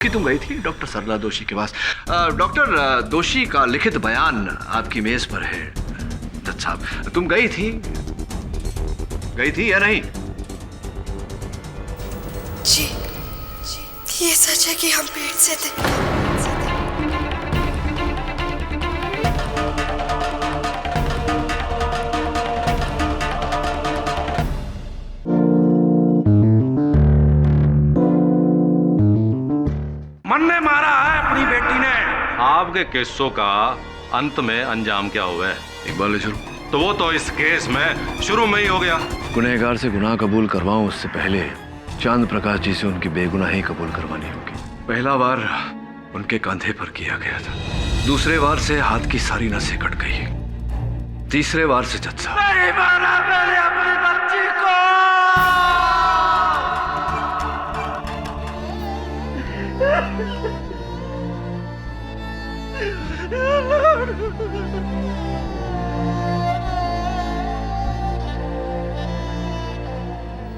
कि तुम गई थी डॉक्टर सरला दोषी के पास। डॉक्टर दोषी का लिखित बयान आपकी मेज पर है। जज साहब, तुम गई थी या नहीं? जी, ये सच है कि हम पेट से थे। मन ने मारा है अपनी बेटी ने। आपके केसों का अंत में अंजाम क्या हुआ है? इकबाल शुरू तो वो तो इस केस में शुरू में ही हो गया। गुनहगार से गुनाह कबूल करवाऊं उससे पहले चांद प्रकाश जी से उनकी बेगुनाही कबूल करवानी होगी। पहला वार उनके कंधे पर किया गया था, दूसरे वार से हाथ की सारी नसें कट गई, तीसरे वार से जज साहब नहीं मारा मैंने अपनी बच्ची को।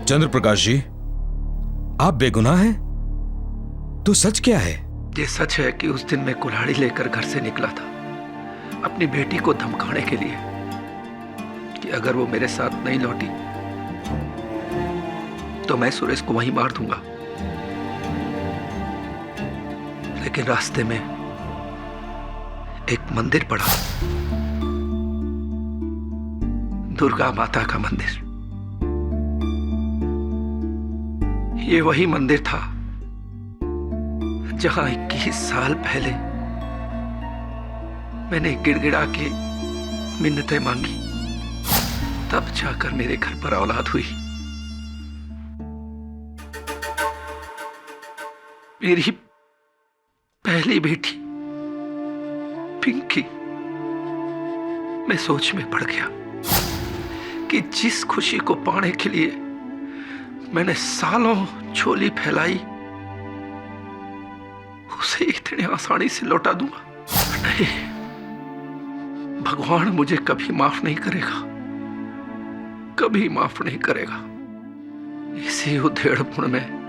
चंद्र प्रकाश जी, आप बेगुनाह हैं? तो सच क्या है? ये सच है कि उस दिन मैं कुल्हाड़ी लेकर घर से निकला था अपनी बेटी को धमकाने के लिए कि अगर वो मेरे साथ नहीं लौटी तो मैं सुरेश को वहीं मार दूंगा। लेकिन रास्ते में एक मंदिर पड़ा, दुर्गा माता का मंदिर। ये वही मंदिर था जहां 21 साल पहले मैंने गिड़गिड़ा के मिन्नतें मांगी, तब जाकर मेरे घर पर औलाद हुई। मेरी पहली बेटी पिंकी। मैं सोच में पड़ गया कि जिस खुशी को पाने के लिए मैंने सालों झोली फैलाई उसे इतनी आसानी से लौटा दूंगा? नहीं, भगवान मुझे कभी माफ नहीं करेगा, कभी माफ नहीं करेगा। इसी उधेड़पुर में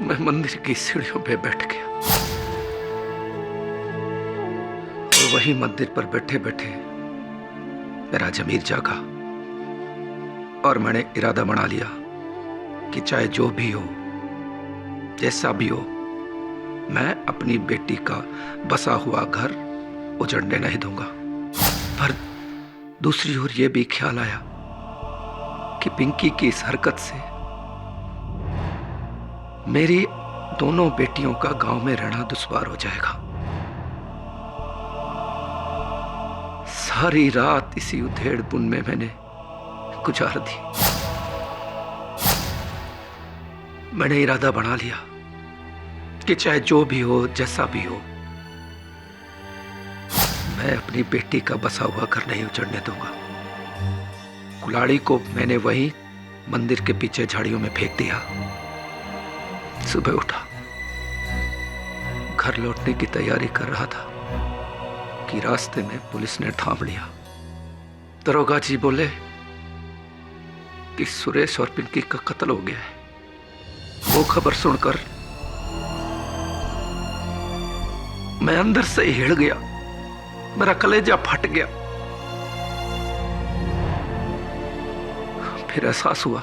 मैं मंदिर की सीढ़ियों पे बैठ गया और वही मंदिर पर बैठे बैठे मेरा जमीर जागा और मैंने इरादा बना लिया कि चाहे जो भी हो, जैसा भी हो, मैं अपनी बेटी का बसा हुआ घर उजड़ने नहीं दूंगा। पर दूसरी ओर यह भी ख्याल आया कि पिंकी की इस हरकत से मेरी दोनों बेटियों का गांव में रहना दुश्वार हो जाएगा। सारी रात इसी उधेड़पुन में मैंने गुजार दी। मैंने इरादा बना लिया कि चाहे जो भी हो, जैसा भी हो, मैं अपनी बेटी का बसा हुआ घर नहीं उजड़ने दूंगा। कुल्हाड़ी को मैंने वहीं मंदिर के पीछे झाड़ियों में फेंक दिया। सुबह उठा, घर लौटने की तैयारी कर रहा था कि रास्ते में पुलिस ने थाम लिया। दरोगा जी बोले कि सुरेश और पिंकी का कत्ल हो गया है। वो खबर सुनकर मैं अंदर से ही हिल गया, मेरा कलेजा फट गया। फिर एहसास हुआ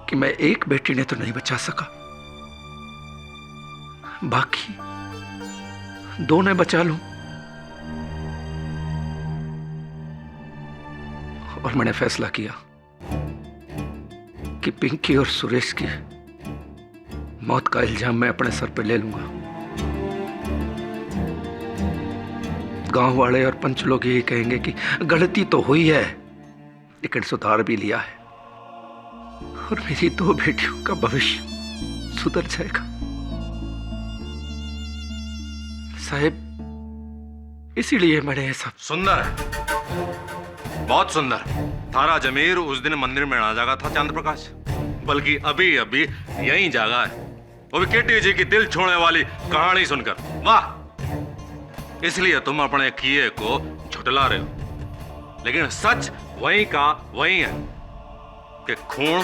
कि मैं एक बेटी ने तो नहीं बचा सका, बाकी दो ने बचा लूं। और मैंने फैसला किया कि पिंकी और सुरेश की मौत का इल्जाम मैं अपने सर पर ले लूंगा। गांव वाले और पंच लोग यही कहेंगे कि गलती तो हुई है लेकिन सुधार भी लिया है और मेरी दो बेटियों का भविष्य सुधर जाएगा। साहब, इसीलिए मैंने सब सुंदर है, बहुत सुंदर। थारा जमीर उस दिन मंदिर में ना जागा था चंद्र प्रकाश, बल्कि अभी अभी यहीं जागा है, वो भी केटी जी की दिल छोड़ने वाली कहानी सुनकर। वाह! इसलिए तुम अपने किए को झुटला रहे हो, लेकिन सच वहीं का वहीं है कि खून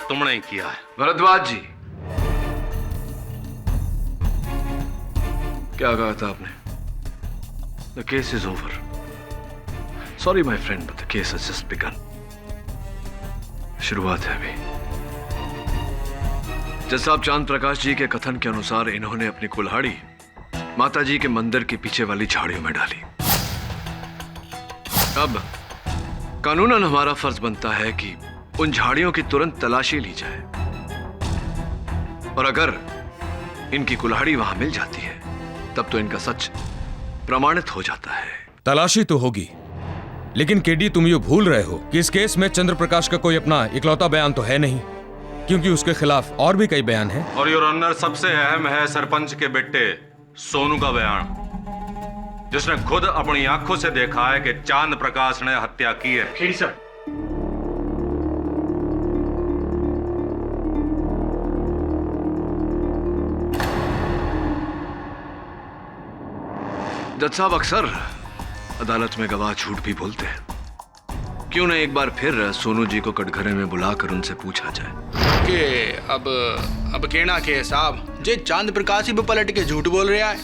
तुमने ही किया है। भरद्वाज जी, क्या कहा था आपने? The case is over. Sorry my friend, but the case has just begun. शुरुआत है अभी. जज साहब, चांद प्रकाश जी के कथन के अनुसार इन्होंने अपनी कुल्हाड़ी माता जी के मंदिर के पीछे वाली झाड़ियों में डाली. अब कानूनन हमारा फर्ज बनता है कि उन झाड़ियों की तुरंत तलाशी ली जाए, और अगर इनकी कुल्हाड़ी वहां मिल जाती है तब तो इनका सच प्रमाणित हो जाता है. तलाशी तो होगी, लेकिन केडी तुम ये भूल रहे हो कि इस केस में चंद्र प्रकाश का कोई अपना इकलौता बयान तो है नहीं, क्योंकि उसके खिलाफ और भी कई बयान हैं. और योर ऑनर, सबसे अहम है सरपंच के बेटे सोनू का बयान, जिसने खुद अपनी आंखों से देखा है कि चांद प्रकाश ने हत्या की है. खेड़ी सर, जज साहब, अक्सर अदालत में गवाह झूठ भी बोलते हैं. क्यों न एक बार फिर सोनू जी को कटघरे में बुलाकर उनसे पूछा जाए के अब कहना के साहब, जे चांद प्रकाश ही पलट के झूठ बोल रहा है.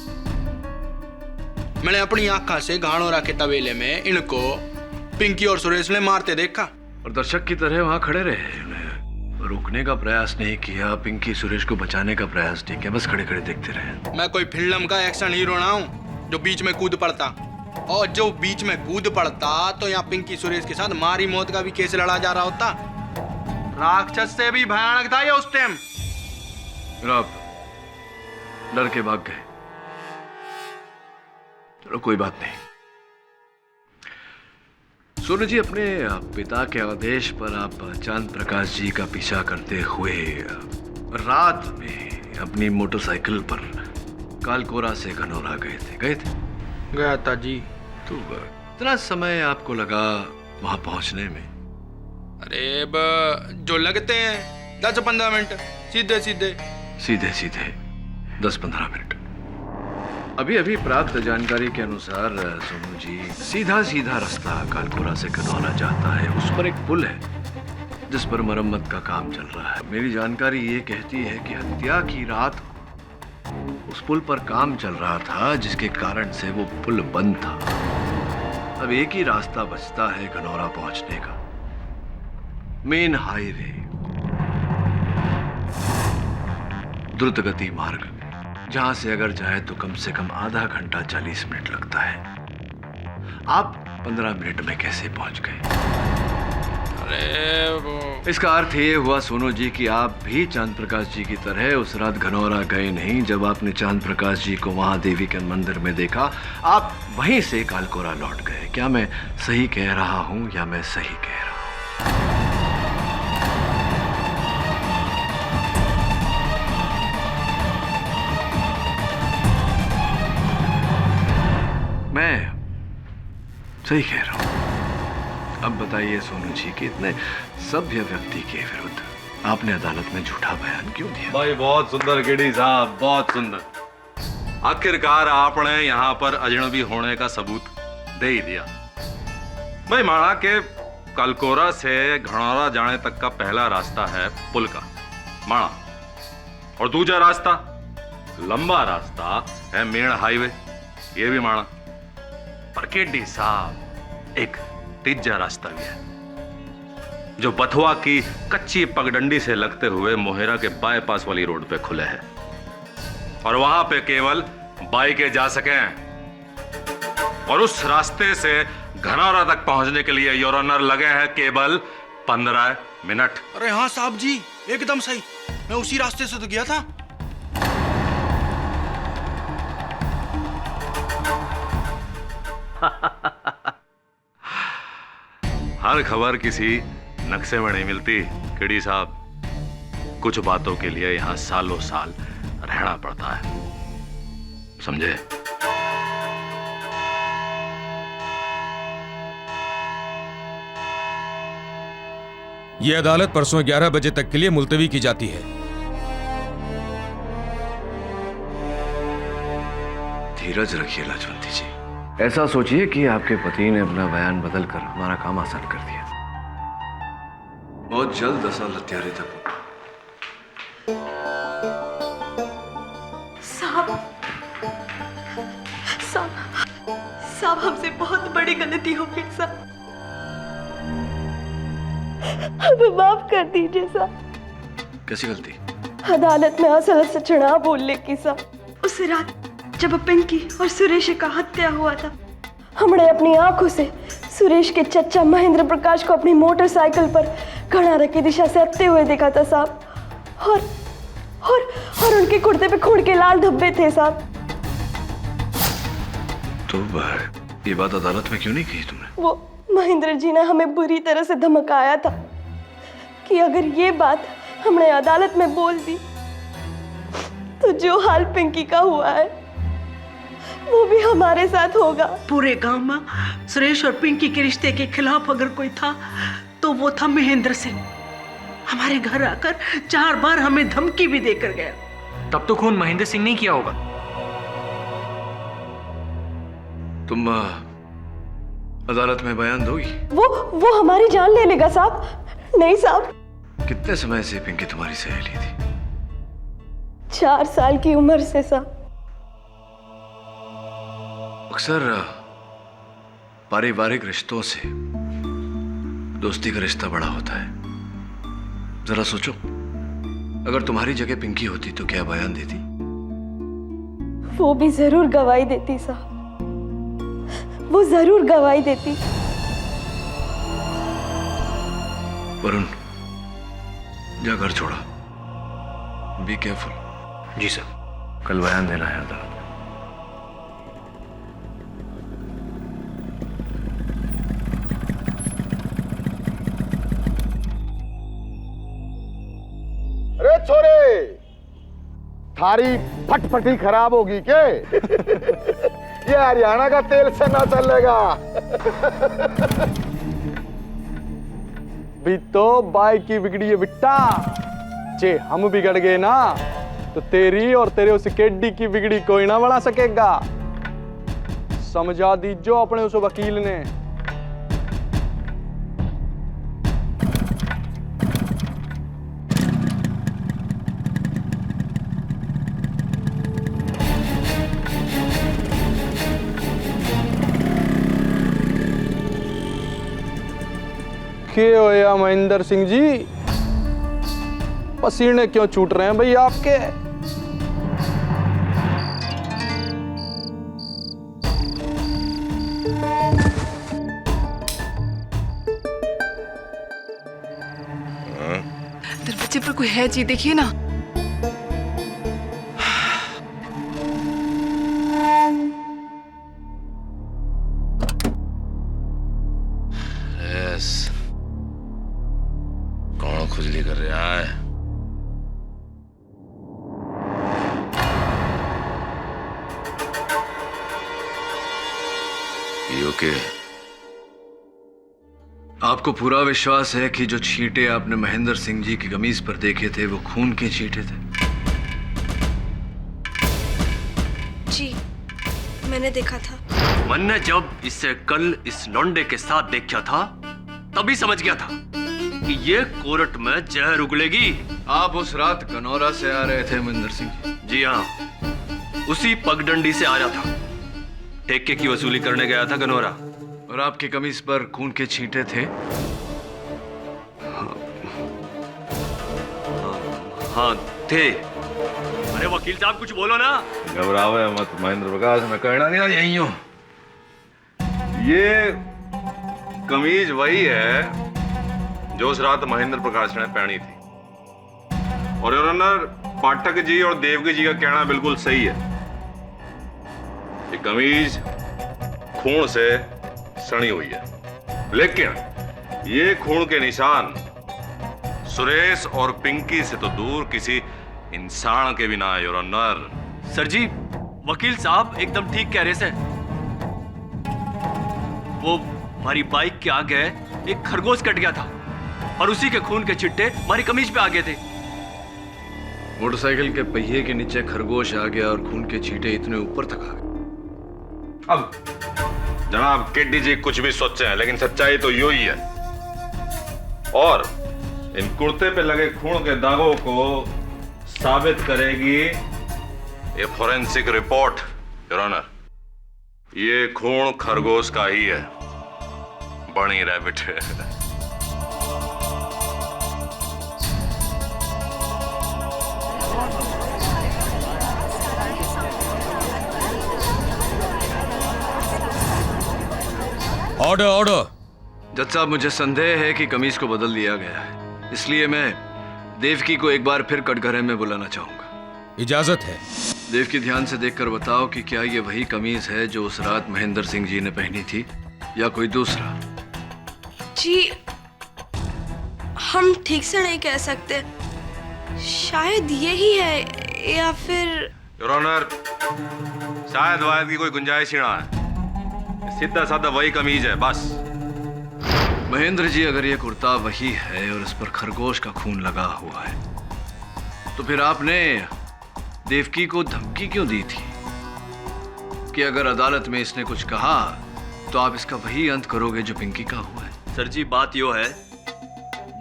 मैंने अपनी आंखों से घाणोरा के तबेले में इनको पिंकी और सुरेश ने मारते देखा. और दर्शक की तरह वहां खड़े रहे. उन्हें रोकने का प्रयास नहीं किया, पिंकी सुरेश को बचाने का प्रयास नहीं किया, बस खड़े खड़े देखते रहे. मैं कोई फिल्म का एक्शन हीरो ना हूँ जो बीच में कूद पड़ता, और जो बीच में कूद पड़ता तो यहाँ पिंकी सुरेश के साथ मारी मौत का भी केस लड़ा जा रहा होता. राक्षस से भी भयानक था ये उस टाइम. आप डर के भाग गए. चलो कोई बात नहीं. सोनू जी, अपने पिता के आदेश पर आप चांद प्रकाश जी का पीछा करते हुए रात में अपनी मोटरसाइकिल पर कालकोरा से घनौरा गए थे. गया था जी. तो इतना समय आपको लगा वहां पहुंचने में? अरे जो लगते हैं 10-15 मिनट, सीधे सीधे 10-15 मिनट. अभी अभी प्राप्त जानकारी के अनुसार सोनू जी, सीधा रास्ता कालकोरा से घनौरा जाता है. उस पर एक पुल है जिस पर मरम्मत का काम चल रहा है. मेरी जानकारी ये कहती है कि हत्या की रात उस पुल पर काम चल रहा था, जिसके कारण से वो पुल बंद था. अब एक ही रास्ता बचता है घनौरा पहुंचने का, मेन हाईवे, द्रुत गति मार्ग, जहां से अगर जाए तो कम से कम आधा घंटा 40 मिनट लगता है. आप 15 मिनट में कैसे पहुंच गए? अरे वो इसका अर्थ ये हुआ सोनू जी कि आप भी चांद प्रकाश जी की तरह उस रात घनौरा गए नहीं. जब आपने चांद प्रकाश जी को वहां देवी के मंदिर में देखा, आप वहीं से कालकोरा लौट गए. क्या मैं सही कह रहा हूं या मैं सही कह रहा हूं? मैं सही कह रहा हूं. अब बताइए सोनू जी कि इतने सभ्य व्यक्ति के विरुद्ध आपने अदालत में झूठा बयान क्यों दिया? भाई बहुत सुंदर केडी साहब, बहुत सुंदर. आखिरकार आपने यहाँ पर अजनबी होने का सबूत दे ही दिया. भाई माना के कालकोरा से घनौरा जाने तक का पहला रास्ता है पुल का, माना, और दूसरा रास्ता, लंबा रास्ता है मेन हाईवे, ये भी माना. पर केडी साहब, एक तीजा रास्ता भी है जो बथुआ की कच्ची पगडंडी से लगते हुए मोहेरा के बाईपास वाली रोड पे खुले है, और वहां पे केवल बाइकें जा सकें. और उस रास्ते से घनौरा तक पहुंचने के लिए योर ऑनर लगे हैं केवल 15 मिनट. अरे हाँ साहब जी, एकदम सही. मैं उसी रास्ते से तो गया था. हर खबर किसी नक्शे में नहीं मिलती केडी साहब. कुछ बातों के लिए यहां सालों साल रहना पड़ता है, समझे? यह अदालत परसों 11 बजे तक के लिए मुलतवी की जाती है. धीरज रखिए लाजवंती जी. ऐसा सोचिए कि आपके पति ने अपना बयान बदलकर हमारा काम आसान कर दिया. बहुत जल्द असल हत्यारे तक. साहब, साहब हमसे बहुत बड़ी गलती हो गई साहब, हमें माफ कर दीजिए साहब। कैसी गलती? अदालत में असल सचना बोलने की साहब। उस रात जब पिंकी और सुरेश का हत्या हुआ था, हमने अपनी आंखों से सुरेश के चचा महेंद्र प्रकाश को अपनी मोटरसाइकिल पर घणारा की दिशा से आते हुए देखा था साहब, और उनके कुर्ते पे खून के लाल धब्बे थे साहब। तो ये बात अदालत में क्यों नहीं की तुमने? वो महेंद्र जी ने हमें बुरी तरह से धमकाया था कि अगर ये बात हमने अदालत में बोल दी तो जो हाल पिंकी का हुआ है वो भी हमारे साथ होगा। पूरे गांव में सुरेश और पिंकी के रिश्ते के खिलाफ अगर कोई था तो वो था महेंद्र सिंह। हमारे घर आकर 4 बार हमें धमकी भी देकर गया। तब तो खून महेंद्र सिंह ने किया होगा। तुम अदालत में बयान दोगी? वो हमारी जान ले लेगा साहब। नहीं साहब। कितने समय से पिंकी तुम्हारी सहेली थी? 4 साल की उम्र से साहब। अक्सर पारिवारिक रिश्तों से दोस्ती का रिश्ता बड़ा होता है। जरा सोचो, अगर तुम्हारी जगह पिंकी होती तो क्या बयान देती? वो भी जरूर गवाही देती साहब, वो जरूर गवाही देती। वरुण, जा घर छोड़ा। Be careful. जी सर। कल बयान देना है अदालत में। अरे छोरे, थारी फटफटी खराब होगी के? ये हरियाणा का तेल से ना चलेगा। भी तो बाइक की बिगड़ी है बिट्टा। जे हम बिगड़ गए ना तो तेरी और तेरे उस केडी की बिगड़ी कोई ना बना सकेगा। समझा दीजो अपने उस वकील ने। क्या होया महेंद्र सिंह जी? पसीने क्यों छूट रहे हैं भाई आपके? दरवाजे पर कोई है जी, देखिए ना। कौन खुजली कर रहा है? ओके। आपको पूरा विश्वास है कि जो छींटे आपने महेंद्र सिंह जी की कमीज पर देखे थे वो खून के छींटे थे? जी, मैंने देखा था। मैंने जब इसे कल इस लौंडे के साथ देखा था तभी समझ गया था कि ये कोर्ट में जहर उगलेगी। आप उस रात गनौरा से आ रहे थे महेंद्र सिंह जी? जी हाँ, उसी पगडंडी से आ रहा था। ठेके की वसूली करने गया था गनौरा। और आपकी कमीज पर खून के छींटे थे? हाँ थे। अरे वकील साहब कुछ बोलो ना। घबरावे मत महेंद्र प्रकाश, मैं कहना नहीं यही हूं। ये कमीज वही है जो उस रात महेंद्र प्रकाश ने पहनी थी। और योर ऑनर, पाठक जी और देवगी जी का कहना बिल्कुल सही है। ये कमीज खून से सनी हुई है, लेकिन ये खून के निशान सुरेश और पिंकी से तो दूर किसी इंसान के भी ना है योर ऑनर। सर जी, वकील साहब एकदम ठीक कह रहे हैं। वो हमारी बाइक के आगे एक खरगोश कट गया था और उसी के खून के छिट्टे हमारी कमीज पे आ गए थे। मोटरसाइकिल के पहिए के नीचे खरगोश आ गया और खून के छींटे इतने ऊपर तक आ गए। अब जनाब केडी जी कुछ भी सोचे हैं, लेकिन सच्चाई तो यू ही है। और इन कुर्ते पे लगे खून के दागों को साबित करेगी ये फोरेंसिक रिपोर्ट योर ऑनर। ये खून खरगोश का ही है। बनी रहे बेटे। Order order. जज साहब, मुझे संदेह है कि कमीज को बदल दिया गया है, इसलिए मैं देवकी को एक बार फिर कटघरे में बुलाना चाहूंगा। इजाजत है। देवकी, ध्यान से देखकर बताओ कि क्या ये वही कमीज है जो उस रात महेंद्र सिंह जी ने पहनी थी या कोई दूसरा? जी हम ठीक से नहीं कह सकते, शायद यही है या फिर। योर ऑनर, शायद वायद की कोई गुंजाइश ही ना है। सीधा साधा वही कमीज है बस। महेंद्र जी, अगर ये कुर्ता वही है और इस पर खरगोश का खून लगा हुआ है, तो फिर आपने देवकी को धमकी क्यों दी थी कि अगर अदालत में इसने कुछ कहा तो आप इसका वही अंत करोगे जो पिंकी का हुआ है? सर जी, बात यो है,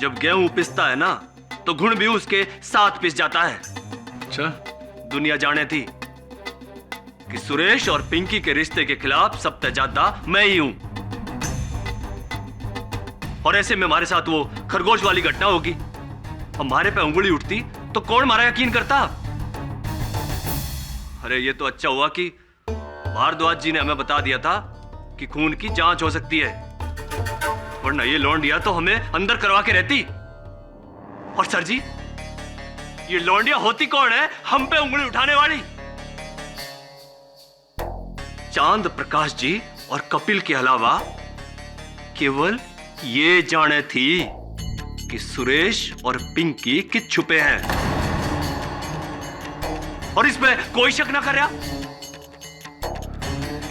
जब गेहूं पिसता है ना तो घुन भी उसके साथ पिस जाता है। अच्छा, दुनिया जाने थी कि सुरेश और पिंकी के रिश्ते के खिलाफ सबसे ज्यादा मैं ही हूं, और ऐसे में हमारे साथ वो खरगोश वाली घटना होगी, हमारे पे उंगली उठती तो कौन हमारा यकीन करता? अरे ये तो अच्छा हुआ कि भारद्वाज जी ने हमें बता दिया था कि खून की जांच हो सकती है, वरना ये लौंडिया तो हमें अंदर करवा के रहती। और सर जी, ये लौंडिया होती कौन है हम पे उंगली उठाने वाली? चांद प्रकाश जी और कपिल के अलावा केवल ये जाने थी कि सुरेश और पिंकी किस छुपे हैं, और इसमें कोई शक ना कर रहा।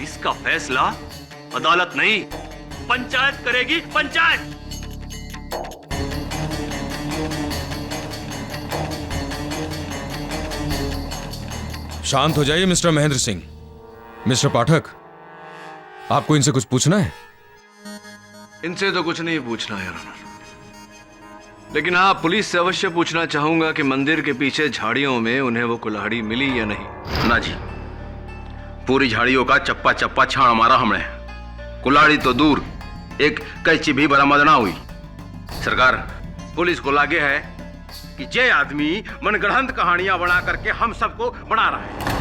इसका फैसला अदालत नहीं, पंचायत करेगी, पंचायत। शांत हो जाइए मिस्टर महेंद्र सिंह। मिस्टर पाठक, आपको इनसे कुछ पूछना है? इनसे तो कुछ नहीं पूछना है, लेकिन हाँ, पुलिस से अवश्य पूछना चाहूंगा कि मंदिर के पीछे झाड़ियों में उन्हें वो कुल्हाड़ी मिली या नहीं। ना जी, पूरी झाड़ियों का चप्पा चप्पा छाण मारा हमने, कुल्हाड़ी तो दूर, एक कैंची भी बरामद ना हुई। सरकार, पुलिस को लागे है कि ये आदमी मनगढ़ंत कहानियां बना करके हम सबको बना रहा है।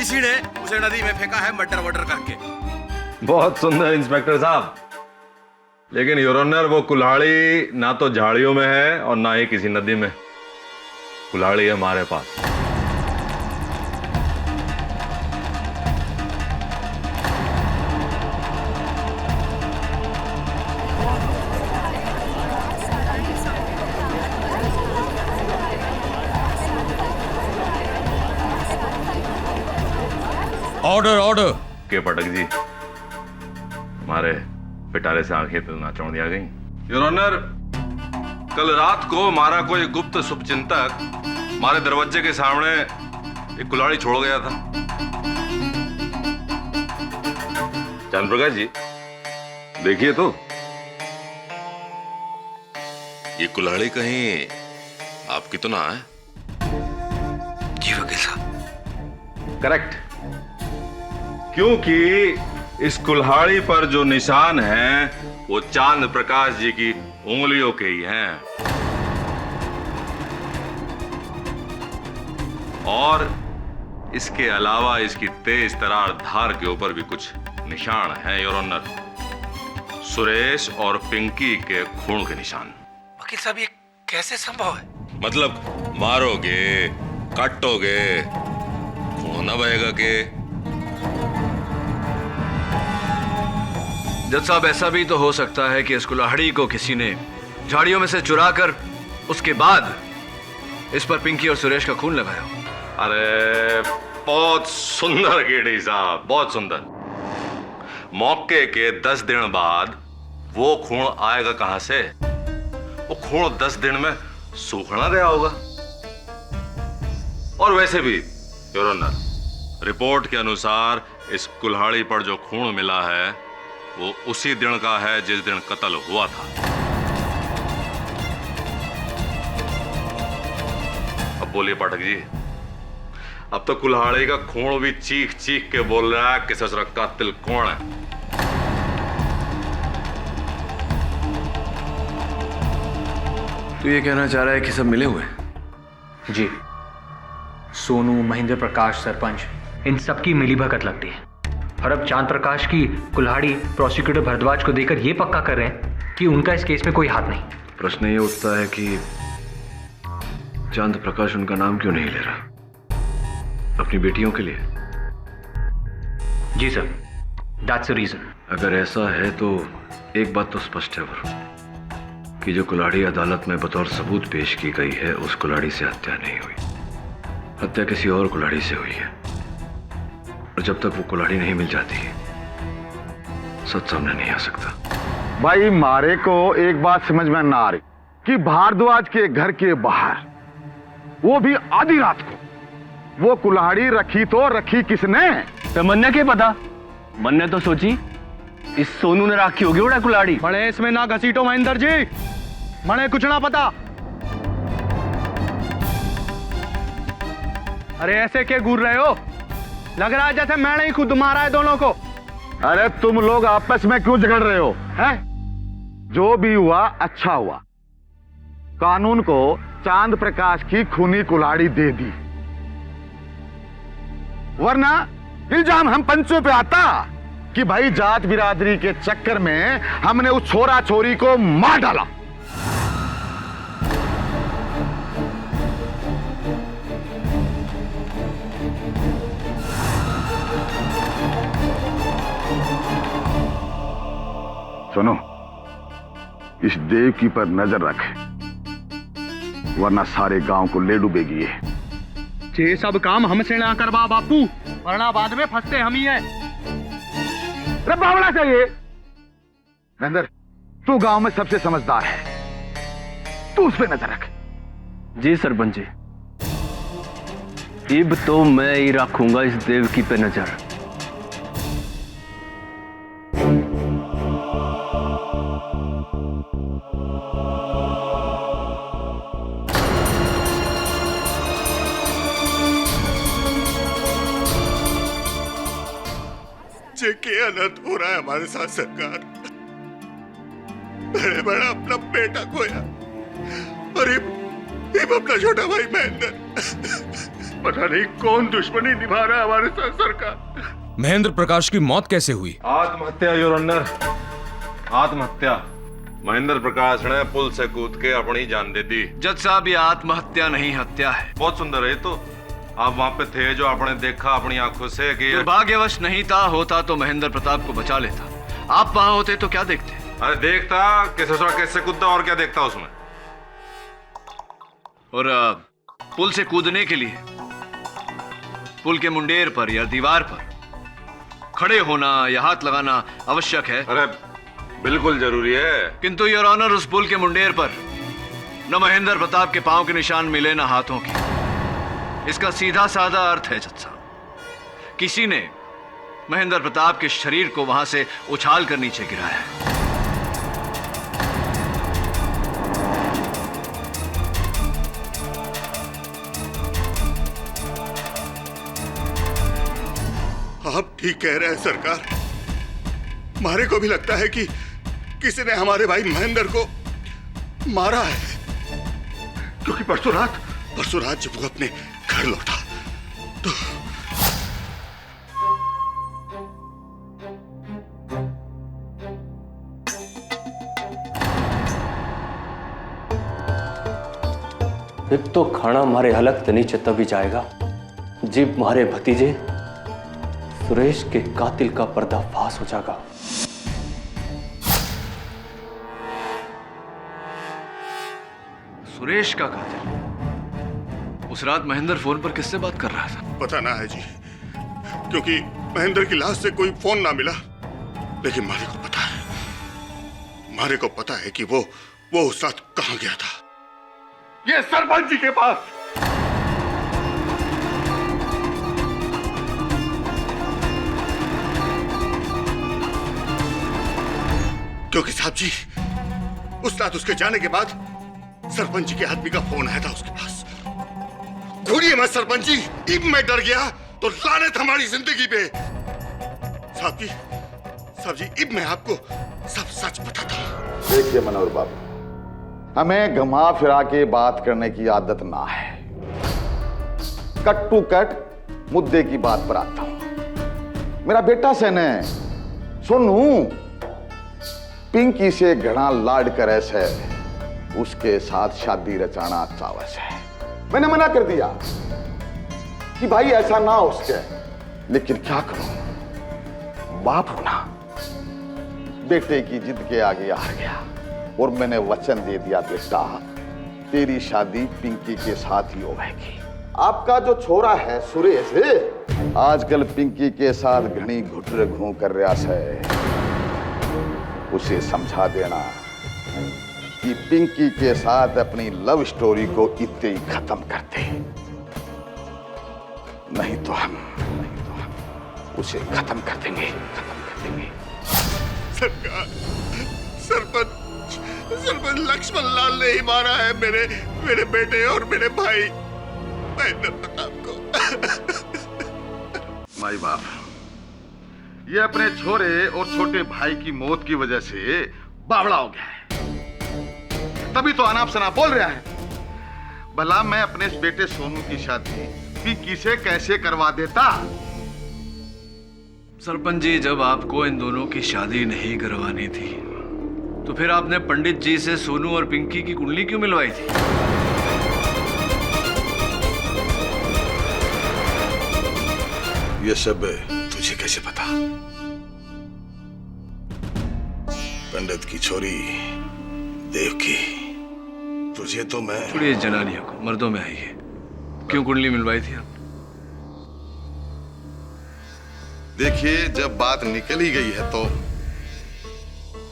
इसी ने उसे नदी में फेंका है मर्डर वर्डर करके। बहुत सुंदर इंस्पेक्टर साहब, लेकिन योर ऑनर, वो कुल्हाड़ी ना तो झाड़ियों में है और ना ही किसी नदी में। कुल्हाड़ी है हमारे पास। Order order. के पाठक जी, हमारे पिटारे से आंखें तो नाचौंधी आ गई। योर ऑनर, कल रात को हमारा कोई गुप्त शुभचिंतक हमारे दरवाजे के सामने एक कुल्हाड़ी छोड़ गया था। चंद्र प्रकाश जी, देखिए तो, ये कुल्हाड़ी कहीं आपकी तो ना है? जी वकील साहब। करेक्ट, क्योंकि इस कुल्हाड़ी पर जो निशान हैं वो चांद प्रकाश जी की उंगलियों के ही हैं, और इसके अलावा इसकी तेज तरार धार के ऊपर भी कुछ निशान हैं योर ऑनर, सुरेश और पिंकी के खून के निशान। वकील साहब, ये कैसे संभव है? मतलब मारोगे, काटोगे, खून ना बहेगा के? जज साहब, ऐसा भी तो हो सकता है कि इस कुल्हाड़ी को किसी ने झाड़ियों में से चुराकर उसके बाद इस पर पिंकी और सुरेश का खून लगाया हो। अरे बहुत सुंदर केडी साहब, बहुत सुंदर। मौके के 10 दिन बाद वो खून आएगा कहां से? वो खून 10 दिन में सूखना गया होगा। और वैसे भी योर ऑनर, रिपोर्ट के अनुसार इस कुल्हाड़ी पर जो खून मिला है वो उसी दिन का है जिस दिन कत्ल हुआ था। अब बोलिए पाठक जी, अब तो कुल्हाड़ी का खून भी चीख चीख के बोल रहा है कि ससुर का कातिल कौन है। तो ये कहना चाह रहा है कि सब मिले हुए? जी, सोनू, महेंद्र प्रकाश, सरपंच, इन सबकी मिलीभगत लगती है। और अब चांद प्रकाश की कुल्हाड़ी प्रोसिक्यूटर भरद्वाज को देकर यह पक्का कर रहे हैं कि उनका इस केस में कोई हाथ नहीं। प्रश्न ये उठता है कि चांद प्रकाश उनका नाम क्यों नहीं ले रहा? अपनी बेटियों के लिए? जी सर, दैट्स द रीजन। अगर ऐसा है तो एक बात तो स्पष्ट है वरुण, कि जो कुल्हाड़ी अदालत में बतौर सबूत पेश की गई है उस कुल्हाड़ी से हत्या नहीं हुई। हत्या किसी और कुल्हाड़ी से हुई है, और जब तक वो कुल्हाड़ी नहीं मिल जाती सच सामने नहीं आ सकता। भाई मारे को एक बात समझ में ना आ रही कि भारद्वाज के घर के बाहर, वो भी आधी रात को, वो कुल्हाड़ी रखी तो रखी किसने? तो मन्ने के पता, मन्ने तो सोची इस सोनू ने राखी होगी उड़ा कुल्हाड़ी। बड़े इसमें ना घसीटो महेंद्र जी, मने कुछ ना पता। अरे ऐसे क्या घूर रहे हो? लग रहा है जैसे मैंने ही खुद मारा है दोनों को। अरे तुम लोग आपस में क्यों झगड़ रहे हो? हैं? जो भी हुआ अच्छा हुआ। कानून को चांद प्रकाश की खूनी कुल्हाड़ी दे दी, वरना इल्जाम हम पंचों पे आता कि भाई जात बिरादरी के चक्कर में हमने उस छोरा छोरी को मार डाला। सुनो, इस देवकी पर नजर रख, वरना सारे गांव को ले डूबेगी ये। ये सब काम हमसे ना करवा बापू, वरना बाद में फंसते हम ही हैं। अरे बावड़ा चाहिए। महेंद्र, तू गांव में सबसे समझदार है, तू उस पर नजर रख। जी सरपंच जी, इब तो मैं ही रखूंगा इस देवकी पे नजर। क्या अनर्थ हो रहा है हमारे साथ सरकार? बड़े बड़ा अपना बेटा खोया, और अब अपना छोटा भाई महेंद्र। पता नहीं कौन दुश्मनी निभा रहा है हमारे साथ सरकार। महेंद्र प्रकाश की मौत कैसे हुई? आत्महत्या योर ऑनर, आत्महत्या। महेंद्र प्रकाश ने पुल से कूद के अपनी जान दे दी। जज साहब, ये आत्महत्या नहीं हत्या है। बहुत सुंदर है। तो आप वहां पे थे, जो आपने देखा अपनी आंखों से कि दुर्भाग्यवश नहीं था, होता तो महेंद्र प्रताप को बचा लेता। आप वहां होते तो क्या देखते? अरे देखता कि ससुरा कैसे कूदता, और क्या देखता उसमें। और पुल से कूदने के लिए पुल के मुंडेर पर या दीवार पर खड़े होना या हाथ लगाना आवश्यक है। अरे बिल्कुल जरूरी है। किंतु योर ऑनर, उस पुल के मुंडेर पर न महेंद्र प्रताप के पांव के निशान मिले, न हाथों के। इसका सीधा साधा अर्थ है जज साहब, किसी ने महेंद्र प्रताप के शरीर को वहां से उछाल कर नीचे गिराया है। आप ठीक कह रहे हैं सरकार। मारे को भी लगता है कि किसी ने हमारे भाई महेंद्र को मारा है, क्योंकि परसों रात जब वो अपने घर लौटा तो एक तो खाना मारे हलक नीचे तभी जाएगा जब मारे भतीजे सुरेश के कातिल का पर्दाफाश हो जाएगा। सुरेश का कातिल? उस रात महेंद्र फोन पर किससे बात कर रहा था? पता ना है जी, क्योंकि महेंद्र की लाश से कोई फोन ना मिला। लेकिन मारे को पता है कि वो उस रात कहां गया था। ये सरपंच जी के पास। क्योंकि साहब जी, उस रात उसके जाने के बाद सरपंच जी के आदमी का फोन आया था उसके पास। सुनिए मत सरपंच जी, इब मैं डर गया तो लानत हमारी जिंदगी पे। साहब जी इब मैं आपको सब सच बताता हूँ। देखिए मनोहर बाबू, हमें घुमा फिरा के बात करने की आदत ना है। कट टू कट मुद्दे की बात पर आता हूं। मेरा बेटा सेन है सोनू, पिंकी से घना लाड करे से उसके साथ शादी रचाना चावस है। मैंने मना कर दिया कि भाई ऐसा ना हो उसके, लेकिन क्या करूं, बाप हूं ना। बेटे की जिद के आगे हार गया और मैंने वचन दे दिया, बेटा तेरी शादी पिंकी के साथ ही होगी। आपका जो छोरा है सुरेश, आजकल पिंकी के साथ घनी घुटरे घूं कर रहा है। उसे समझा देना कि पिंकी के साथ अपनी लव स्टोरी को इतने ही खत्म कर दे, नहीं तो हम उसे खत्म कर देंगे। सरकार, सरपंच लक्ष्मण लाल ने ही मारा है मेरे बेटे और मेरे भाई महेंद्र प्रताप को। माई बाप, ये अपने छोरे और छोटे भाई की मौत की वजह से बावड़ा हो गया है, तभी तो अनाप शनाप बोल रहा है। भला मैं अपने इस बेटे सोनू की शादी पिंकी से कैसे करवा देता? सरपंच जी, जब आपको इन दोनों की शादी नहीं करवानी थी तो फिर आपने पंडित जी से सोनू और पिंकी की कुंडली क्यों मिलवाई थी? ये सब तुझे कैसे पता? पंडित की छोरी देवकी, तुझे तो मैं। छोड़िए जनानियों को, मर्दों में आई है। क्यों कुंडली मिलवाई थी आप? देखिए, जब बात निकल ही गई है तो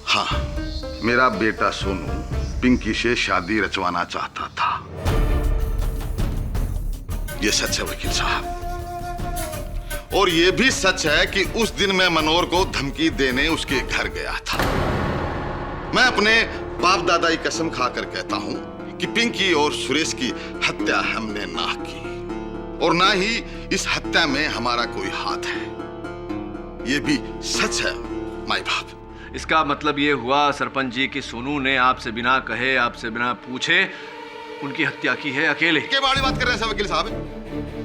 हाँ, मेरा बेटा सोनू पिंकी से शादी रचवाना चाहता था। यह सच है वकील साहब, और यह भी सच है कि उस दिन मैं मनोहर को धमकी देने उसके घर गया था। मैं अपने बाप दादा की कसम खाकर कहता हूं कि पिंकी और सुरेश की हत्या हमने ना की, और ना ही इस हत्या में हमारा कोई हाथ है। यह भी सच है माई बाप। इसका मतलब ये हुआ सरपंच जी कि सोनू ने आपसे बिना कहे, आपसे बिना पूछे उनकी हत्या की है अकेले। क्या बड़ी बात कर रहे हैं वकील साहब?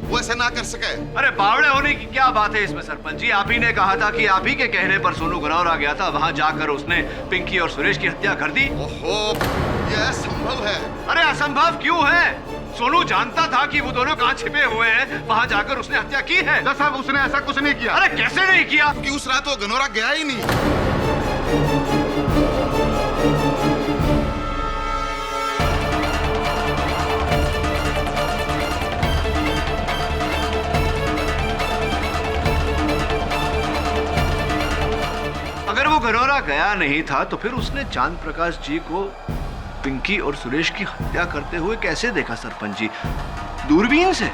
वो ऐसे ना कर सके। अरे बावड़े होने की क्या बात है इसमें सरपंच जी? आप ही ने कहा था कि आप ही के कहने पर सोनू गनौरा गया था, वहां जाकर उसने पिंकी और सुरेश की हत्या कर दी। ओहो, यह असंभव है। अरे असंभव क्यों है? सोनू जानता था कि वो दोनों कहां छिपे हुए हैं, वहां जाकर उसने हत्या की है। साहब, उसने ऐसा कुछ नहीं किया। अरे कैसे नहीं किया? कि उस रात वो गनौरा गया ही नहीं। अगर वो गनौरा गया नहीं था तो फिर उसने चांद प्रकाश जी को पिंकी और सुरेश की हत्या करते हुए कैसे देखा सरपंच जी? दूरबीन से?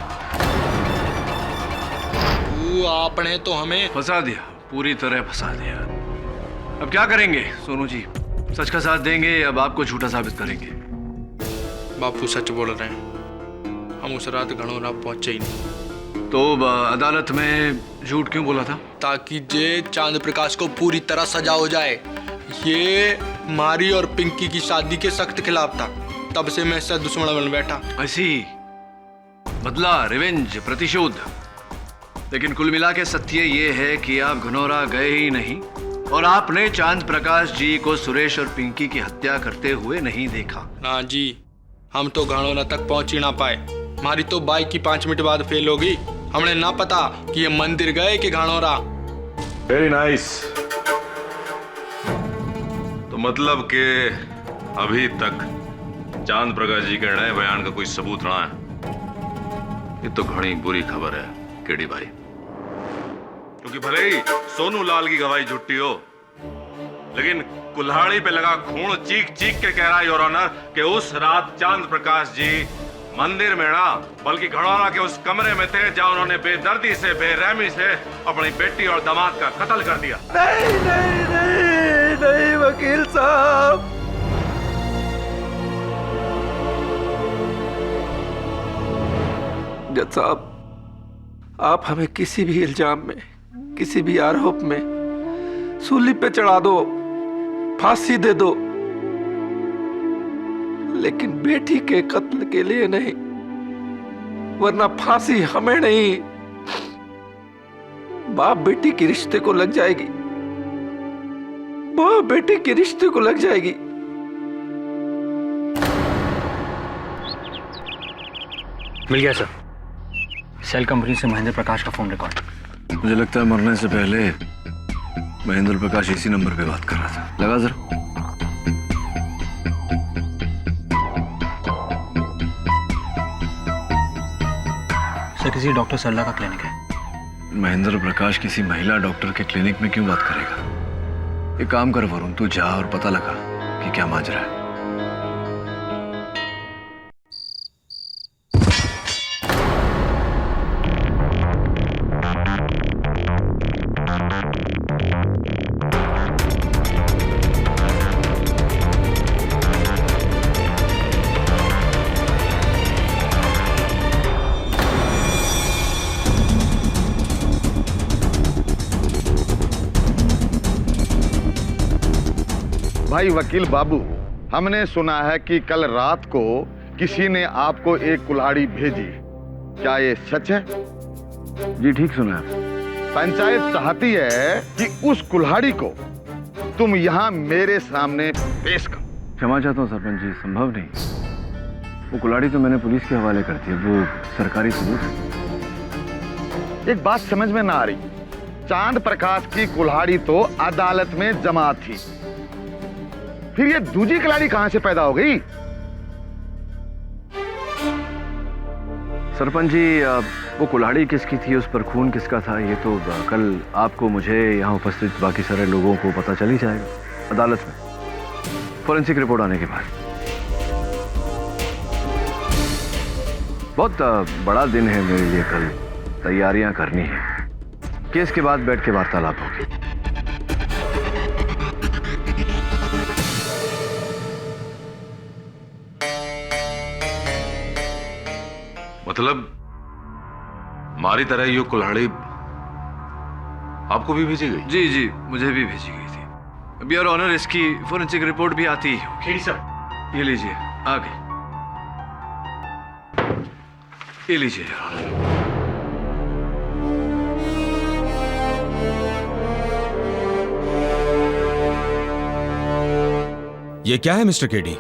आपने तो हमें फंसा दिया, पूरी तरह फंसा दिया। अब क्या करेंगे सोनू जी? सच का साथ देंगे या बाप को झूठा साबित करेंगे? बापू सच बोल रहे हैं, हम उस रात गनौरा पहुंचे ही नहीं। तो अदालत में झूठ क्यों बोला था? ताकि जे चांद प्रकाश को पूरी तरह सजा हो जाए। ये मारी और पिंकी की शादी के सख्त खिलाफ था, तब से मैं इससे दुश्मन बन बैठा। ऐसी बदला, रिवेंज, प्रतिशोध। लेकिन कुल मिला के सत्य ये है कि आप घनौरा गए ही नहीं और आपने चांद प्रकाश जी को सुरेश और पिंकी की हत्या करते हुए नहीं देखा। ना जी, हम तो घनौरा तक पहुंच ही ना पाए। हमारी तो बाइक की 5 मिनट बाद फेल हो गई। हमने ना पता कि ये मंदिर गए कि घनौरा। Very nice. तो मतलब के अभी तक चांद प्रकाश जी के नए बयान का कोई सबूत रहा है? ये तो घनी बुरी खबर है केडी भाई, क्योंकि भले ही सोनू लाल की गवाही झूठी हो, लेकिन कुल्हाड़ी पे लगा खून चीख चीख के कह रहा है योर ऑनर कि उस रात चांद प्रकाश जी मंदिर में ना बल्कि घनौरा के उस कमरे में थे जहां उन्होंने बेदर्दी से, बेरहमी से अपनी बेटी और दामाद का कत्ल कर दिया। नहीं नहीं नहीं नहीं वकील साहब, जज साहब, आप हमें किसी भी इल्जाम में, किसी भी आरोप में सूली पे चढ़ा दो, फांसी दे दो, लेकिन बेटी के कत्ल के लिए नहीं, वरना फांसी हमें नहीं, बाप बेटी के रिश्ते को लग जाएगी, बाप बेटी के रिश्ते को लग जाएगी। मिल गया सर, सेल कंपनी से महेंद्र प्रकाश का फोन रिकॉर्ड। मुझे लगता है मरने से पहले महेंद्र प्रकाश इसी नंबर पे बात कर रहा था। लगा जरा। सर, किसी डॉक्टर सरला का क्लिनिक है। महेंद्र प्रकाश किसी महिला डॉक्टर के क्लिनिक में क्यों बात करेगा? एक काम कर वरुण, तू जा और पता लगा कि क्या माजरा है। भाई वकील बाबू, हमने सुना है कि कल रात को किसी ने आपको एक कुल्हाड़ी भेजी, क्या ये सच है? जी ठीक सुना है। पंचायत चाहती है कि उस कुल्हाड़ी को तुम यहाँ मेरे सामने पेश करो। क्षमा चाहता हूँ सरपंच जी, संभव नहीं। वो कुल्हाड़ी तो मैंने पुलिस के हवाले कर दी है, वो सरकारी सबूत है। एक बात समझ में ना आ रही, चांद प्रकाश की कुल्हाड़ी तो अदालत में जमा थी, फिर ये दूजी कुल्हाड़ी कहां से पैदा हो गई? सरपंच जी, वो कुल्हाड़ी किसकी थी, उस पर खून किसका था, ये तो कल आपको, मुझे, यहाँ उपस्थित बाकी सारे लोगों को पता चल ही जाएगा अदालत में, फोरेंसिक रिपोर्ट आने के बाद। बहुत बड़ा दिन है मेरे लिए कल, तैयारियां करनी है। केस के बाद बैठ के वार्तालाप होगी। मतलब हमारी तरह ये कुल्हाड़ी आपको भी भेजी गई? जी जी, मुझे भी भेजी गई थी। अब योर ऑनर, इसकी फोरेंसिक रिपोर्ट भी आती है। खेड़ी सर, ये लीजिए, आ गई। ये लीजिए योर ऑनर। ये क्या है मिस्टर केडी?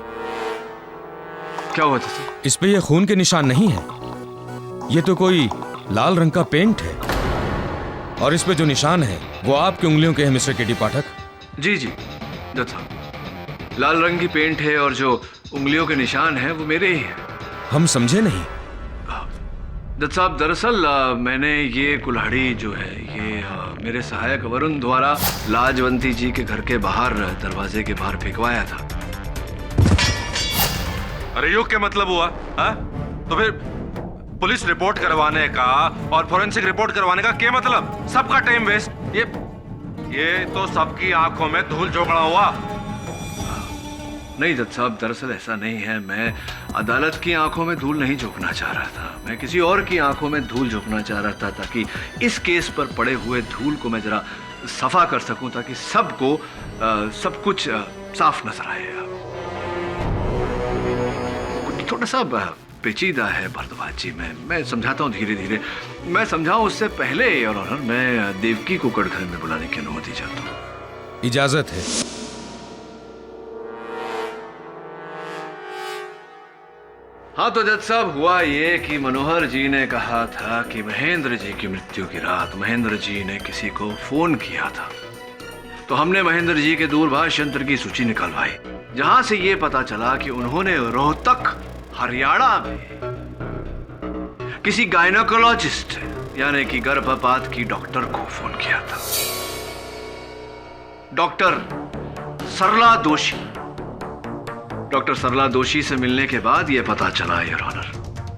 क्या हुआ था? इस पे ये खून के निशान नहीं है, ये तो कोई लाल रंग का पेंट है, और इस पे जो निशान है वो आपकी उंगलियों के हैं मिस्टर केडी पाठक। जी जी जज साहब, लाल रंग की पेंट है और जो उंगलियों के निशान हैं वो मेरे ही हैं। हम समझे नहीं। जज साहब, दरअसल मैंने ये कुल्हाड़ी जो है ये मेरे सहायक वरुण द्वारा लाजवंती जी के घर के बाहर, दरवाजे के बाहर फेंकवाया था। अरे युग क्या मतलब हुआ? हा? तो फिर पुलिस रिपोर्ट करवाने का और फोरेंसिक रिपोर्ट करवाने का क्या मतलब? सबका टाइम वेस्ट। ये तो सबकी आंखों में धूल झोंकना हुआ। नहीं जज साहब, दरअसल ऐसा नहीं है। मैं अदालत की आंखों में धूल नहीं झोंकना चाह रहा था, मैं किसी और की आंखों में धूल झोंकना चाह रहा था, ताकि इस केस पर पड़े हुए धूल को मैं जरा सफा कर सकूं, ताकि सबको सब कुछ साफ नजर आए। थोड़ा सा पेचीदा है भरद्वाज जी, मैं समझाता हूँ धीरे धीरे। मैं समझाऊं उससे पहले योर ऑनर, मैं देवकी को कटघरे में बुलाने की अनुमति चाहता हूँ। इजाजत है। हाँ तो जज साहब, हुआ ये कि मनोहर जी ने कहा था कि महेंद्र जी की मृत्यु की रात महेंद्र जी ने किसी को फोन किया था, तो हमने महेंद्र जी के दूरभाष यंत्र की सूची निकलवाई, जहां से ये पता चला कि उन्होंने रोहतक हरियाणा में किसी गायनोकोलॉजिस्ट यानी कि गर्भपात की डॉक्टर को फोन किया था, डॉक्टर सरला दोषी। डॉक्टर सरला दोषी से मिलने के बाद यह पता चला योर ऑनर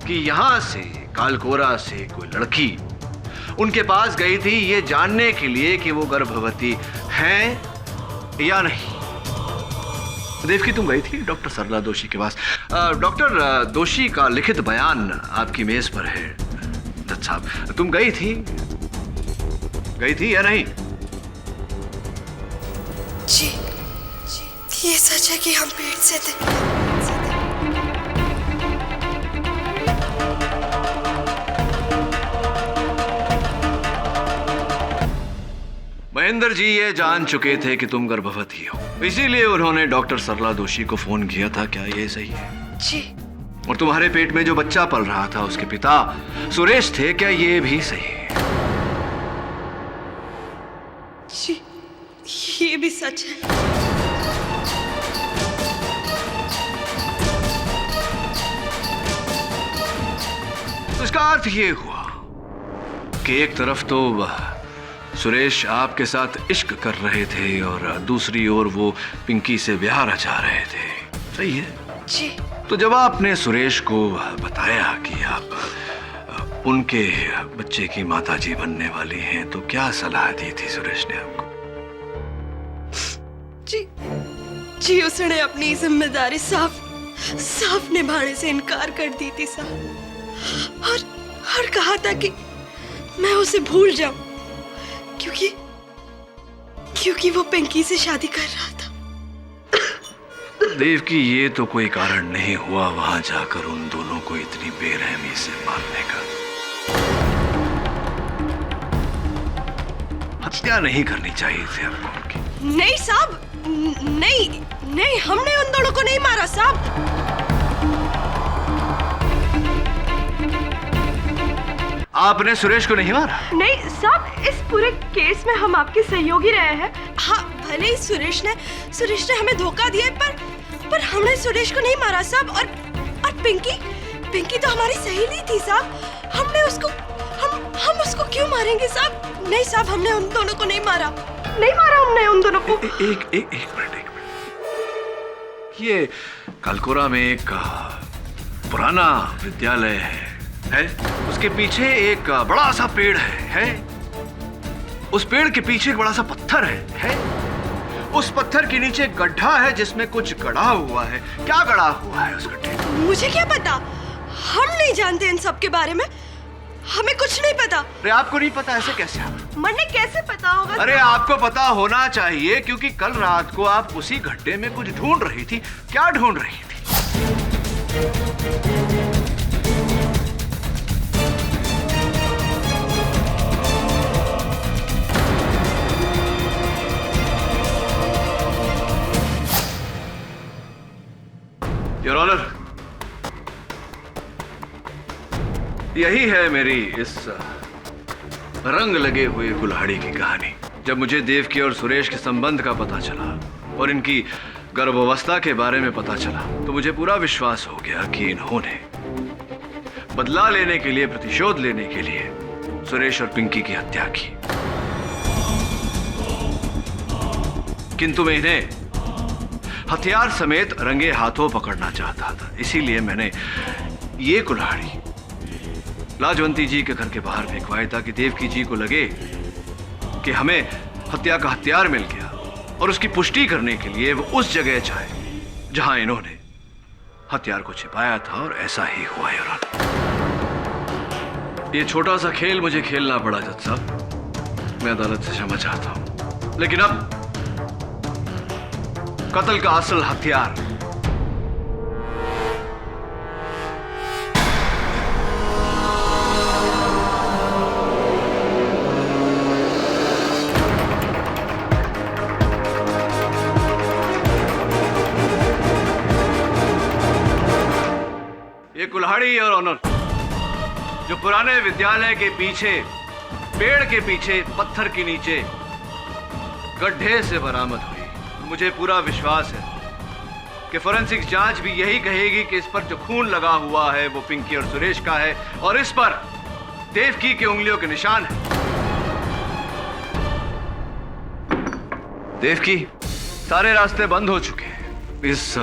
कि यहां से कालकोरा से कोई लड़की उनके पास गई थी ये जानने के लिए कि वो गर्भवती हैं या नहीं। देवकी, तुम गई थी डॉक्टर सरला दोषी के पास। डॉक्टर दोषी का लिखित बयान आपकी मेज पर है, जज साहब, तुम गई थी या नहीं? जी, ये सच है कि हम पेट से थे। महेंद्र जी ये जान चुके थे कि तुम गर्भवती हो, इसीलिए उन्होंने डॉक्टर सरला दोषी को फोन किया था। क्या ये सही है? जी। और तुम्हारे पेट में जो बच्चा पल रहा था उसके पिता सुरेश थे, क्या ये भी सही है? जी, ये भी सच है। तो इसका अर्थ ये हुआ कि एक तरफ तो सुरेश आपके साथ इश्क कर रहे थे और दूसरी ओर वो पिंकी से ब्याह रचा रहे थे, सही है? जी। तो जब आपने सुरेश को बताया कि आप उनके बच्चे की माताजी बनने वाली हैं, तो क्या सलाह दी थी सुरेश ने आपको? जी, उसने अपनी जिम्मेदारी साफ निभाने से इनकार कर दी थी साहब, और कहा था कि मैं उसे भूल जाऊं, क्योंकि वो पिंकी से शादी कर रहा था। देव की ये तो कोई कारण नहीं हुआ वहां जाकर उन दोनों को इतनी बेरहमी से मारने का। हत्या नहीं करनी चाहिए थी आपको उनकी। नहीं साहब, नहीं, हमने उन दोनों को नहीं मारा साहब। आपने सुरेश को नहीं मारा? नहीं साहब, इस पूरे केस में हम आपके सहयोगी रहे हैं। हाँ, भले ही सुरेश ने हमें धोखा दिया, पर हमने सुरेश को नहीं मारा साहब। और पिंकी तो हमारी सहेली थी साहब। हमने उसको हम उसको क्यों मारेंगे साहब? नहीं साहब, हमने उन दोनों को नहीं मारा हमने उन दोनों को। एक मिनट। ये कलकोरा में एक पुराना विद्यालय है, उसके पीछे एक बड़ा सा पेड़ है, उस पेड़ के पीछे एक बड़ा सा पत्थर है, उस पत्थर के नीचे गड्ढा है जिसमें कुछ गड़ा हुआ है। क्या गड़ा हुआ है उस गड्ढे में? मुझे क्या पता, हम नहीं जानते इन सब के बारे में, हमें कुछ नहीं पता। अरे आपको नहीं पता, ऐसे कैसे? मन्ने कैसे पता होगा? अरे आपको पता होना चाहिए, क्योंकि कल रात को आप उसी गड्ढे में कुछ ढूंढ रही थी। क्या ढूंढ रही थी? योर ऑनर, यही है मेरी इस रंग लगे हुए कुल्हाड़ी की कहानी। जब मुझे देव की और सुरेश के संबंध का पता चला और इनकी गर्भावस्था के बारे में पता चला, तो मुझे पूरा विश्वास हो गया कि इन्होंने बदला लेने के लिए, प्रतिशोध लेने के लिए सुरेश और पिंकी की हत्या की। किंतु मैं इन्हें हथियार समेत रंगे हाथों पकड़ना चाहता था, इसीलिए मैंने ये कुल्हाड़ी लाजवंती जी के घर के बाहर फेंकवाई, ताकि देवकी जी को लगे कि हमें हत्या का हथियार मिल गया, और उसकी पुष्टि करने के लिए वो उस जगह जाए जहां इन्होंने हथियार को छिपाया था, और ऐसा ही हुआ। ये छोटा सा खेल मुझे खेलना पड़ा जज साहब, मैं अदालत से क्षमा चाहता हूं, लेकिन अब कत्ल का असल हथियार ये कुल्हाड़ी और ऑनर जो पुराने विद्यालय के पीछे, पेड़ के पीछे, पत्थर के नीचे गड्ढे से बरामद हुई। मुझे पूरा विश्वास है कि फोरेंसिक जांच भी यही कहेगी कि इस पर जो खून लगा हुआ है वो पिंकी और सुरेश का है, और इस पर देवकी के उंगलियों के निशान है। देवकी, सारे रास्ते बंद हो चुके हैं। इस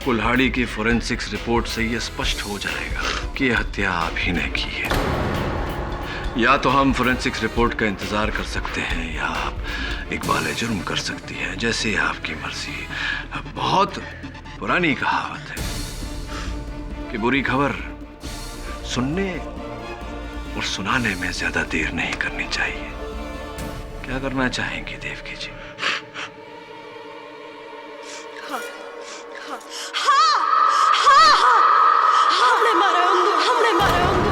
कुल्हाड़ी की फोरेंसिक्स रिपोर्ट से यह स्पष्ट हो जाएगा कि यह हत्या आप ही ने की है। या तो हम फोरेंसिक्स रिपोर्ट का इंतजार कर सकते हैं, या आप इकबाल जुर्म कर सकती हैं, जैसे आपकी मर्जी। बहुत पुरानी कहावत है कि बुरी खबर सुनने और सुनाने में ज्यादा देर नहीं करनी चाहिए। क्या करना चाहेंगी देवकी जी? हमने मारा उनको, हमने मारा उनको।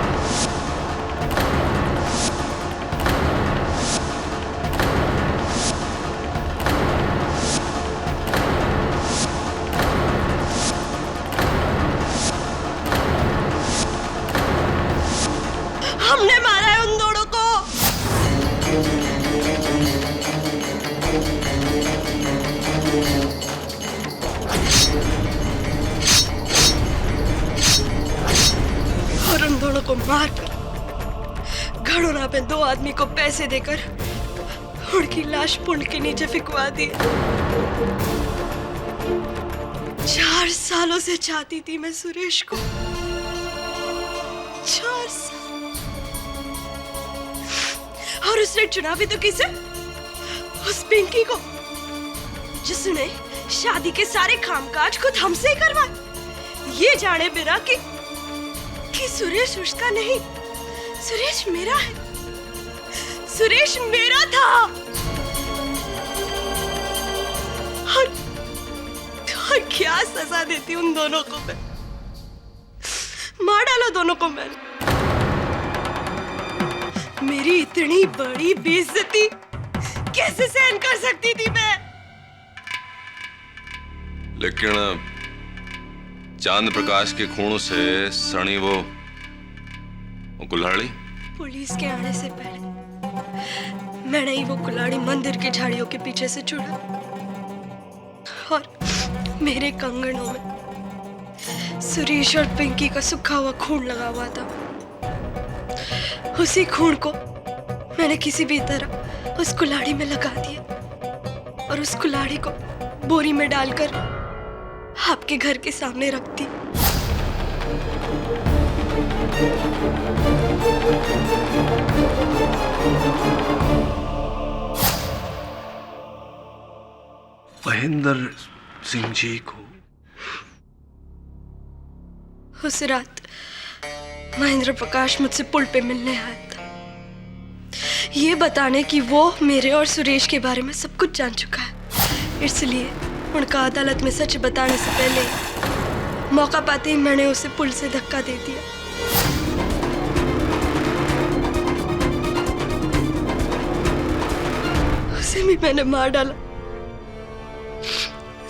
हमने मारा है उन दोनों को। और उन दोनों को मारकर घड़ोरा पे 2 आदमी को पैसे देकर उनकी लाश पुंड के नीचे फिकवा दी। 4 सालों से चाहती थी मैं सुरेश को, 4 साल। और उसने चुना भी तो किसे? उस पिंकी को, जिसने शादी के सारे कामकाज खुद हमसे ही करवाए, ये जाने बिना कि सुरेश उसका नहीं, सुरेश मेरा है, सुरेश मेरा था। और क्या सजा देती उन दोनों को मैं? मार डालो दोनों को मैंने। मेरी इतनी बड़ी बेइज्जती कैसे सहन कर सकती थी मैं? लेकिन चांद प्रकाश के खून से सनी वो कुल्हाड़ी। पुलिस के आने से पहले मैंने ही वो कुल्हाड़ी मंदिर के झाड़ियों के पीछे से चुरा और मेरे कंगनों में सुरेश और पिंकी का सूखा हुआ खून लगा हुआ था। उसी खून को मैंने किसी भी तरह उस कुल्हाड़ी में लगा दिया और उस कुल्हाड़ी को बोरी में डालकर आपके घर के सामने रख दी। महेंद्र सिंह जी को उस रात महेंद्र प्रकाश मुझसे पुल पे मिलने आया था, ये बताने कि वो मेरे और सुरेश के बारे में सब कुछ जान चुका है। इसलिए उनका अदालत में सच बताने से पहले मौका पाते ही मैंने उसे पुल से धक्का दे दिया। उसे भी मैंने मार डाला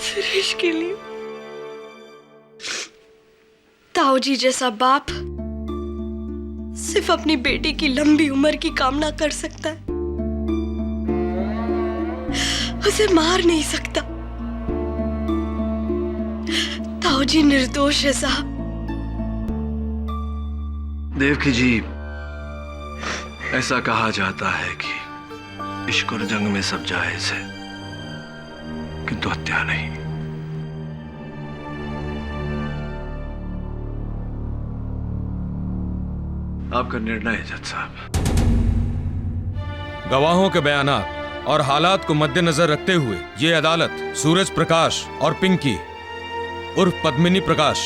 सुरेश के लिए। ताऊजी जैसा बाप सिर्फ अपनी बेटी की लंबी उम्र की कामना कर सकता है, उसे मार नहीं सकता। ताऊजी निर्दोष है साहब। देवकी जी, ऐसा कहा जाता है कि इश्क और जंग में सब जायज है, किंतु हत्या नहीं। आपका निर्णय है जज साहब। गवाहों के बयानात और हालात को मद्देनजर रखते हुए ये अदालत सूरज प्रकाश और पिंकी उर्फ पद्मिनी प्रकाश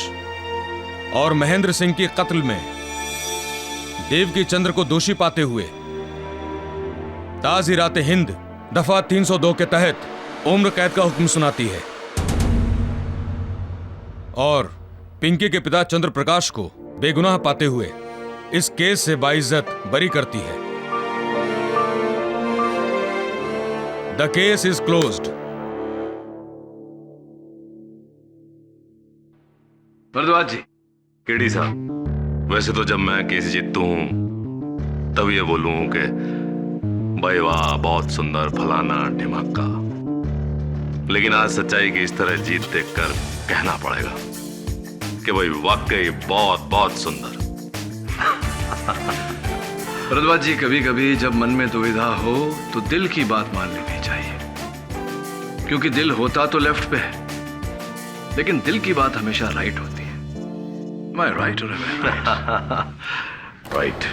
और महेंद्र सिंह के कत्ल में देवकी चंद्र को दोषी पाते हुए ताज़-ए-रात हिंद दफा 302 के तहत उम्र कैद का हुक्म सुनाती है और पिंकी के पिता चंद्र प्रकाश को बेगुनाह पाते हुए इस केस से बाइज्जत बरी करती है। The case is closed. Bharadwaj ji. KD साहब, वैसे तो जब मैं केस जीतू हूं तब ये बोलूं कि भाई वाह बहुत सुंदर फलाना ढिमाका, लेकिन आज सच्चाई की इस तरह जीत देखकर कहना पड़ेगा कि भाई वाकई बहुत बहुत सुंदर। भरद्वाज जी, कभी कभी जब मन में दुविधा हो तो दिल की बात मान लेनी चाहिए, क्योंकि दिल होता तो लेफ्ट पे है, लेकिन दिल की बात हमेशा राइट होती है। मैं राइट हूं? राइट।